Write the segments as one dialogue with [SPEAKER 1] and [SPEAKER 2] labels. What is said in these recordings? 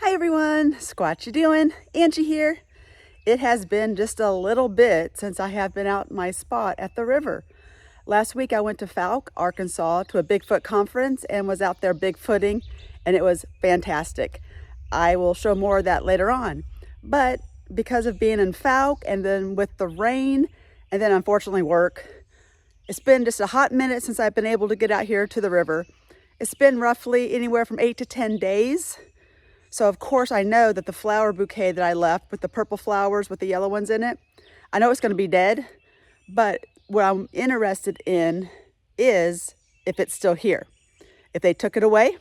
[SPEAKER 1] Hi everyone, Squatch'ya doing? Angie here. It has been just a little bit since I have been out in my spot at the river. Last week I went to Fouke, Arkansas to a Bigfoot conference and was out there Bigfooting, and it was fantastic. I will show more of that later on. But because of being in Fouke and then with the rain and then unfortunately work, it's been just a hot minute since I've been able to get out here to the river. It's been roughly anywhere from 8 to 10 days. So of course I know that the flower bouquet that I left with the purple flowers with the yellow ones in it, I know it's going to be dead, but what I'm interested in is if it's still here, if they took it away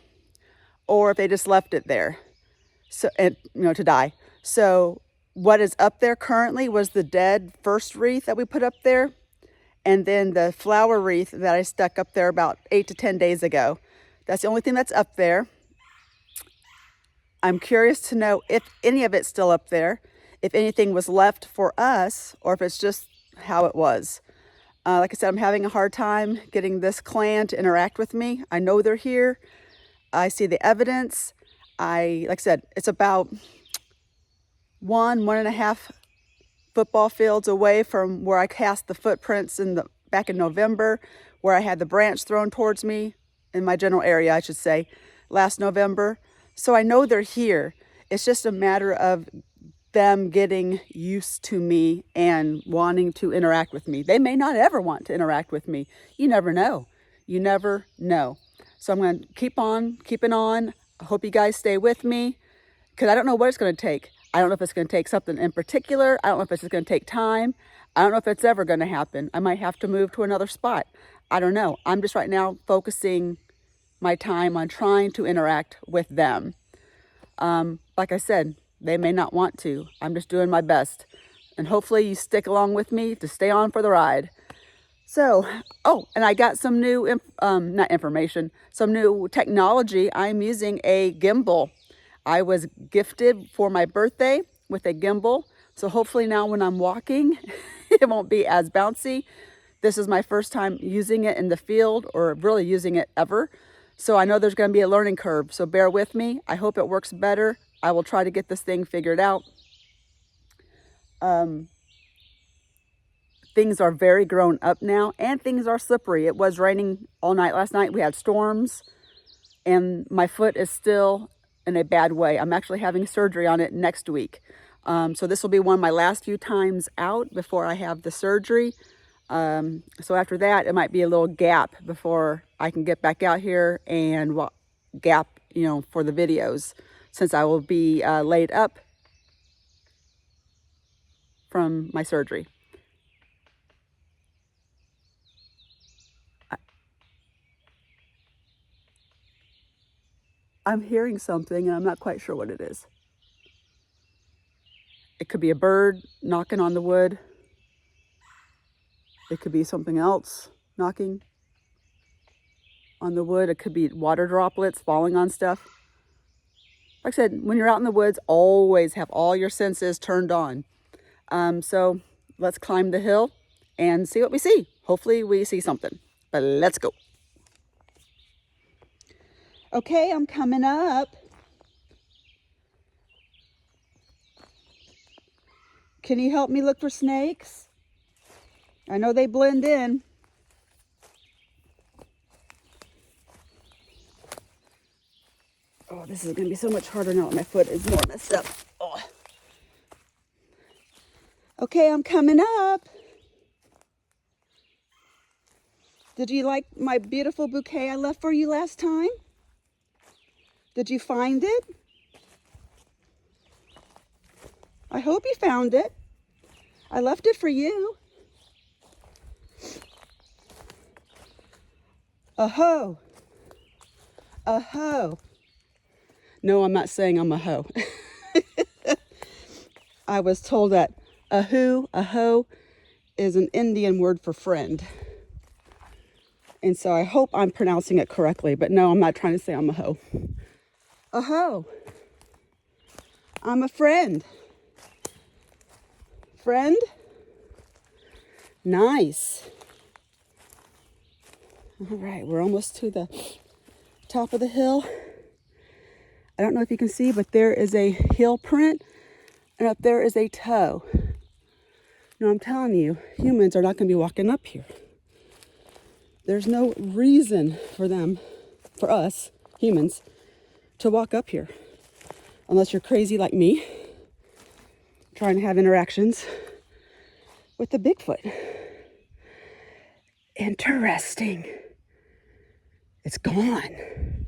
[SPEAKER 1] or if they just left it there, so to die. So what is up there currently was the dead first wreath that we put up there, and then the flower wreath that I stuck up there about 8 to 10 days ago. That's the only thing that's up there. I'm curious to know if any of it's still up there, if anything was left for us, or if it's just how it was. Like I said, I'm having a hard time getting this clan to interact with me. I know they're here. I see the evidence. Like I said, it's about 1.5 football fields away from where I cast the footprints back in November, where I had the branch thrown towards me in my general area, I should say, last November. So I know they're here. It's just a matter of them getting used to me and wanting to interact with me. They may not ever want to interact with me. You never know. You never know. So I'm going to keep on keeping on. I hope you guys stay with me because I don't know what it's going to take. I don't know if it's going to take something in particular. I don't know if it's just going to take time. I don't know if it's ever going to happen. I might have to move to another spot. I don't know. I'm just right now focusing my time on trying to interact with them. Like I said, they may not want to. I'm just doing my best. And hopefully you stick along with me to stay on for the ride. So, and I got some new, some new technology. I'm using a gimbal. I was gifted for my birthday with a gimbal. So hopefully now when I'm walking, it won't be as bouncy. This is my first time using it in the field or really using it ever. So I know there's going to be a learning curve, so bear with me. I hope it works better. I will try to get this thing figured out. Things are very grown up now, and things are slippery. It was raining all night last night. We had storms, and my foot is still in a bad way. I'm actually having surgery on it next week. So this will be one of my last few times out before I have the surgery. So after that, it might be a little gap before I can get back out here and gap, for the videos, since I will be laid up from my surgery. I'm hearing something and I'm not quite sure what it is. It could be a bird knocking on the wood. It could be something else knocking on the wood. It could be water droplets falling on stuff. Like I said, when you're out in the woods, always have all your senses turned on. So let's climb the hill and see what we see. Hopefully we see something, but let's go. Okay, I'm coming up. Can you help me look for snakes? I know they blend in. Oh, this is going to be so much harder now. My foot is more messed up. Oh. Okay, I'm coming up. Did you like my beautiful bouquet I left for you last time? Did you find it? I hope you found it. I left it for you. A-ho. A-ho. No, I'm not saying I'm a hoe. I was told that a hoe is an Indian word for friend. And so I hope I'm pronouncing it correctly, but no, I'm not trying to say I'm a hoe. A hoe. I'm a friend. Friend? Nice. All right, we're almost to the top of the hill. I don't know if you can see, but there is a heel print, and up there is a toe. Now I'm telling you, humans are not going to be walking up here. There's no reason for them, for us, humans, to walk up here. Unless you're crazy like me, trying to have interactions with the Bigfoot. Interesting. It's gone.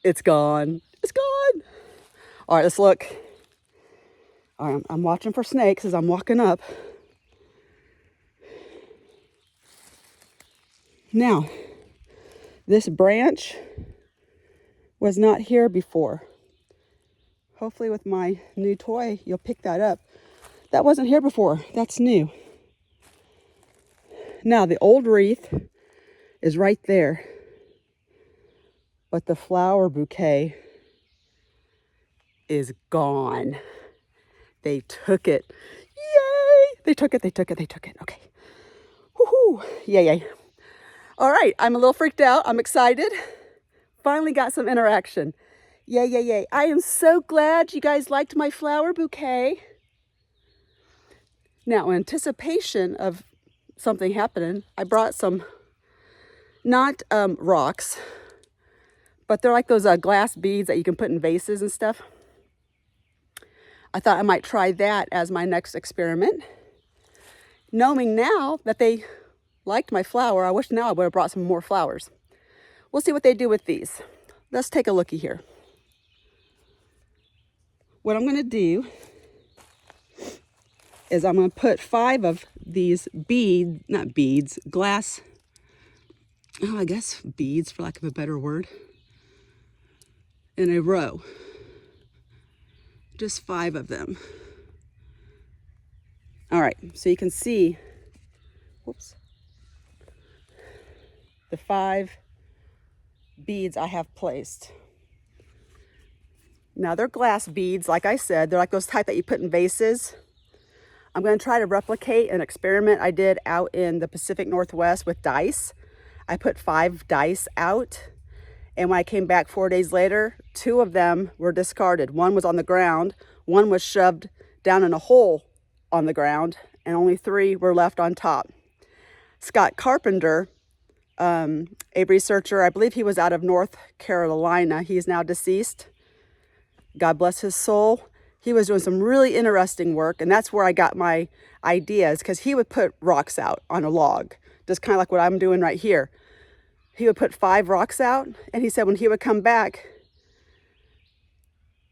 [SPEAKER 1] It's gone. It's gone. All right, let's look. All right, I'm watching for snakes as I'm walking up. Now, this branch was not here before. Hopefully with my new toy, you'll pick that up. That wasn't here before. That's new. Now, the old wreath is right there. But the flower bouquet is gone. They took it. Yay! They took it, they took it, they took it. Okay. Woohoo! Yay, yay. All right, I'm a little freaked out. I'm excited. Finally got some interaction. Yay, yay, yay. I am so glad you guys liked my flower bouquet. Now, in anticipation of something happening, I brought some, not rocks, but they're like those glass beads that you can put in vases and stuff. I thought I might try that as my next experiment. Knowing now that they liked my flower, I wish now I would have brought some more flowers. We'll see what they do with these. Let's take a looky here. What I'm going to do is I'm going to put 5 of these glass, I guess beads for lack of a better word, in a row. Just 5 of them. All right, so you can see, whoops, the 5 beads I have placed. Now they're glass beads, like I said. They're like those type that you put in vases. I'm going to try to replicate an experiment I did out in the Pacific Northwest with dice. I put 5 dice out, and when I came back 4 days later, 2 of them were discarded. 1 was on the ground, 1 was shoved down in a hole on the ground, and only 3 were left on top. Scott Carpenter, a researcher, I believe he was out of North Carolina. He is now deceased. God bless his soul. He was doing some really interesting work, and that's where I got my ideas, because he would put rocks out on a log, just kind of like what I'm doing right here. He would put 5 rocks out, and he said when he would come back,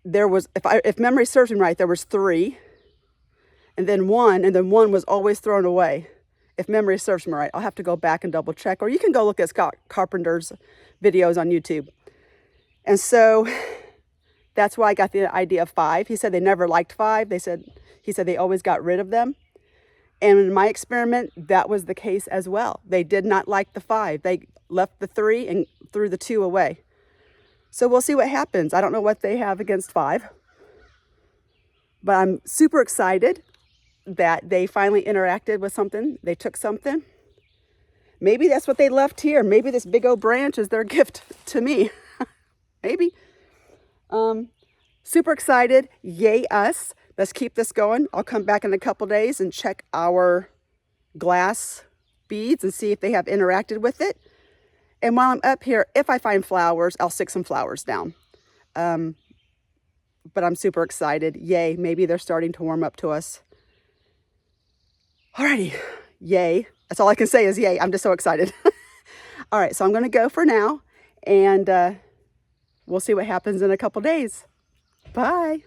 [SPEAKER 1] there was, if memory serves me right, there was 3, and then 1 was always thrown away. If memory serves me right, I'll have to go back and double check, or you can go look at Scott Carpenter's videos on YouTube. And so that's why I got the idea of 5. He said they never liked 5. He said they always got rid of them. And in my experiment, that was the case as well. They did not like the 5. They left the 3 and threw the 2 away. So we'll see what happens. I don't know what they have against 5. But I'm super excited that they finally interacted with something. They took something. Maybe that's what they left here. Maybe this big old branch is their gift to me. Maybe. Super excited. Yay us. Let's keep this going. I'll come back in a couple days and check our glass beads and see if they have interacted with it. And while I'm up here, if I find flowers, I'll stick some flowers down. But I'm super excited. Yay. Maybe they're starting to warm up to us. Alrighty. Yay. That's all I can say is yay. I'm just so excited. All right. So I'm going to go for now, and we'll see what happens in a couple days. Bye.